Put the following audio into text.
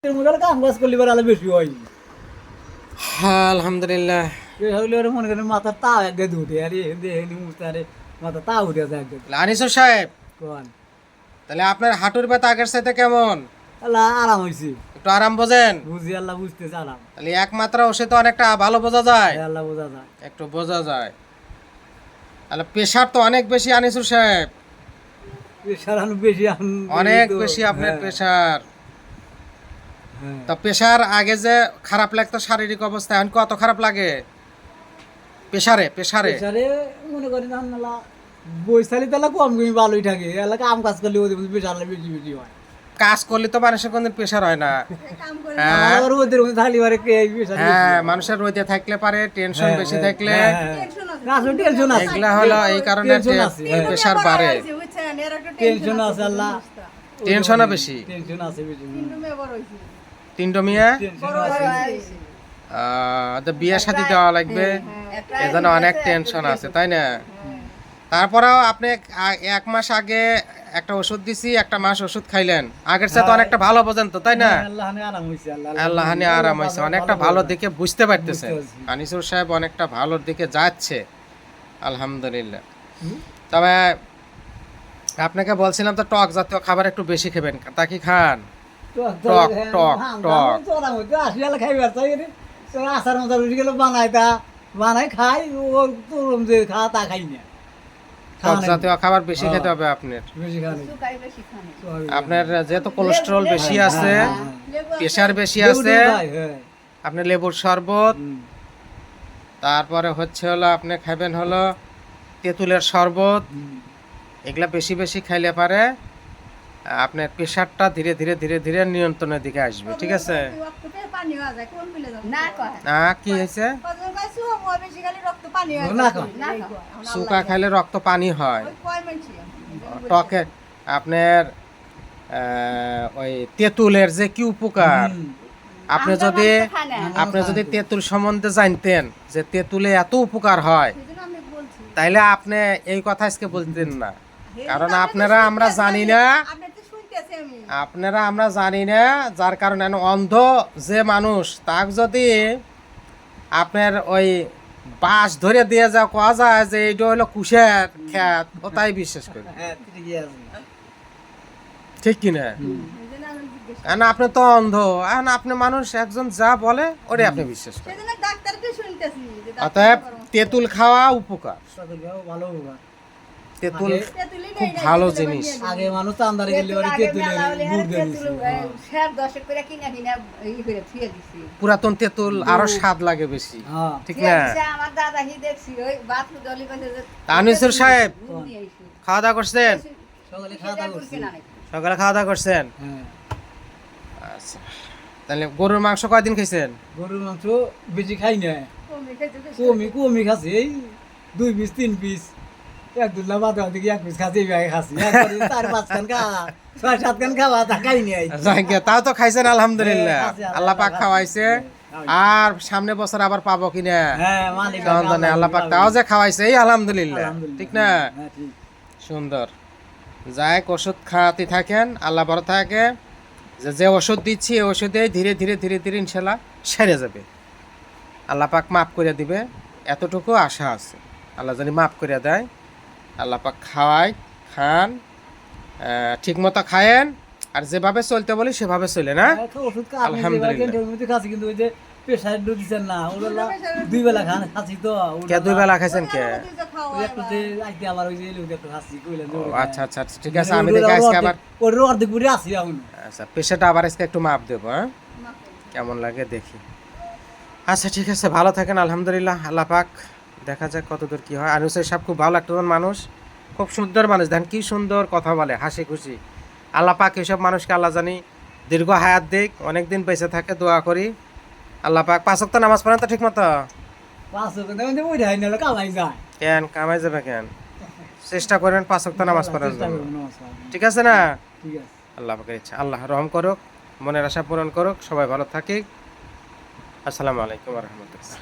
কাম কাজ করলে আলো বেশি হয়। হ্যাঁ আলহামদুলিল্লাহ। মনে করেন মাথার তা একগে দুটে আরে দেখেনি মুস্তারে মাথা তা উঠে আছে একগে। আনিসুর সাহেব, কোন তাহলে আপনার হাঁটুর ব্যথা আগের সাথে কেমন? আল্লাহ আরাম হয়েছে, একটু আরাম বোঝেন? বুঝি আল্লাহ বুঝতেছে আরাম। তাহলে একমাত্র ওষুধে অনেকটা ভালো বোঝা যায়, আল্লাহ বোঝা যায়। একটু বোঝা যায়। তাহলে প্রেশার তো অনেক বেশি আনিসুর সাহেব, প্রেশার বেশি অনেক বেশি আপনার প্রেশার। তা প্রেশার আগে যে খারাপ লাগতো শারীরিক অবস্থা, এখন কত খারাপ লাগে? প্রেশারে প্রেশারে প্রেশারে মনে করেন আল্লাহ বৈশালী তাহলে কম কমই ভালোই থাকে, এলাকা কাম কাজ করলে ওদের প্রেশার বেশি বেশি হয়। কাজ করলে তো মানুষের কোনো প্রেশার হয় না। হ্যাঁ ওদের মধ্যে থাকলে পারে প্রেশার। হ্যাঁ, মানুষের রোদে থাকলে পারে, টেনশন বেশি থাকলে টেনশন আছে, এগুলা হলো এই কারণে প্রেশার বাড়ে। টেনশন আছে আল্লাহ, টেনশনও বেশি। টেনশন আছে বেশি। তিনটো মিয়া টেনশন আছে। তো বিয়ে শাদী দেওয়া লাগবে, এজন্য অনেক টেনশন আছে, তাই না? তারপরেও আপনি এক মাস আগে একটা ওষুধ দিছি, একটা মাস ওষুধ খাইলেন, আগের সাথে অনেকটা ভালো বোঝেন তো, তাই না? আল্লাহ হানি আরাম হয়েছে, অনেকটা ভালো দিকে বুঝতে পারতেছে। আনিসুর সাহেব অনেকটা ভালোর দিকে যাচ্ছে আলহামদুলিল্লাহ। তবে আপনাকে বলছিলাম তো টক জাতীয় খাবার একটু বেশি খাবেন, তা কি খান? টক টক টক আসার মতো রুটি গেলে বানাই খাই, ও তোরম যে খাওয়া তা খাই না। টক জাতীয় খাবার বেশি খেতে হবে আপনার। আপনার যেহেতু কোলেস্টেরল বেশি আছে, প্রেশার বেশি আছে, আপনি লেবুর শরবত, তারপরে হচ্ছে হলো আপনি খাবেন হলো তেঁতুলের শরবত, এগুলা বেশি বেশি খাইলে পারে আপনার প্রেশারটা ধীরে ধীরে ধীরে ধীরে নিয়ন্ত্রণের দিকে আসবে, ঠিক আছে? না কি হয়েছে? শুকা খাইলে রক্ত পানি হয়। টকে আপনার ওই তেঁতুলের যে কি উপকার, আপনি যদি তেঁতুল সম্বন্ধে জানতেন যে তেঁতুলে এত উপকার হয়, তাইলে আপনি এই কথা আজকে বলতেন না। কারণ আপনারা আমরা জানি না, যার কারণে অন্ধ যে মানুষ, তাক যদি আপনার ওই বাঁশ ধরে দিয়ে যা কোয়া যায় যে এইটা হলো কুশের খেত, ও তাই বিশ্বাস করি, ঠিক কিনা? কারণ আপনি তো অন্ধ, এখন আপনি মানুষ একজন যা বলে ওটাই আপনি বিশ্বাস করেন। অতএব তেঁতুল খাওয়া উপকার, তেঁতুল খুব ভালো জিনিস। আগে মানুষ তো আন্দারে গেলে পুরাতন তেঁতুল আরো স্বাদ লাগে বেশি, ঠিক না? আনিসুর সাহেব খাওয়া দাওয়া করছেন? সকালে খাওয়া দাওয়া করছেন? আচ্ছা, তাহলে গরুর মাংস কয়দিন খাইছেন? গরুর মাংস বেশি খাই না, কমি খাচ্ছি, এই 2 পিস 3 পিস, এক দুলা বাদ দিকে 1 পিস খাচ্ছি, খাচ্ছি 4-5 খান খাওয়া, 6-7 খান খাওয়া তা খাই নাই। তাও তো খাইছেন আলহামদুলিল্লাহ, আল্লাহ পাক খাওয়াইছে। আর সামনে বছর আবার পাবো কিনা আল্লাহ পাক তাও যে খাওয়াইছে, এই আলহামদুলিল্লাহ, ঠিক না? সুন্দর। যাই ওষুধ খাওয়াতে থাকেন, আল্লাহ বড় থাকে, যে ওষুধ দিচ্ছি এই ওষুধে ধীরে ধীরে ধীরে ধীরে ইনশাল্লাহ সেরে যাবে, আল্লাহ পাক মাফ করে দিবে, এতটুকু আশা আছে। আল্লাহ জানি মাফ করে দেয়। আল্লাহ পাক খাওয়াই, খান, ঠিক মতো খায়েন, আর যেভাবে চলতে বলি সেভাবে চলে না। আলহামদুলিল্লাহ। প্রেশার দিচ্ছেন না, 2 বেলা খাচ্ছি তো। 2 বেলা খাইছেন কে? আচ্ছা আচ্ছা ঠিক আছে, আমি দেখে আজকে আবার আচ্ছা পেশাটা আবার আজকে একটু মাপ দেবো, হ্যাঁ কেমন লাগে দেখি। আচ্ছা ঠিক আছে, ভালো থাকেন আলহামদুলিল্লাহ। আল্লাহ পাক দেখা যাক কতদূর কি হয়। আনিসুর সাহেব খুব ভালো একটা মানুষ, খুব সুন্দর মানুষ, দেখেন কি সুন্দর কথা বলে, হাসি খুশি। আল্লাহ পাক এইসব মানুষকে আল্লাহ জানি দীর্ঘ হায়াত দিক, অনেকদিন বেঁচে থাকে, দোয়া করি। আল্লাহ পাক 5 ওয়াক্ত নামাজ পড়েন তো ঠিক মতো? কেন কামাই যাবে কেন? চেষ্টা করেন 5 ওয়াক্ত নামাজ পড়ার জন্য, ঠিক আছে না? আল্লাহ পাকের ইচ্ছা, আল্লাহ রহম করুক, মনের আশা পূরণ করুক, সবাই ভালো থাকি। আসসালামু আলাইকুম ওয়া রাহমাতুল্লাহ।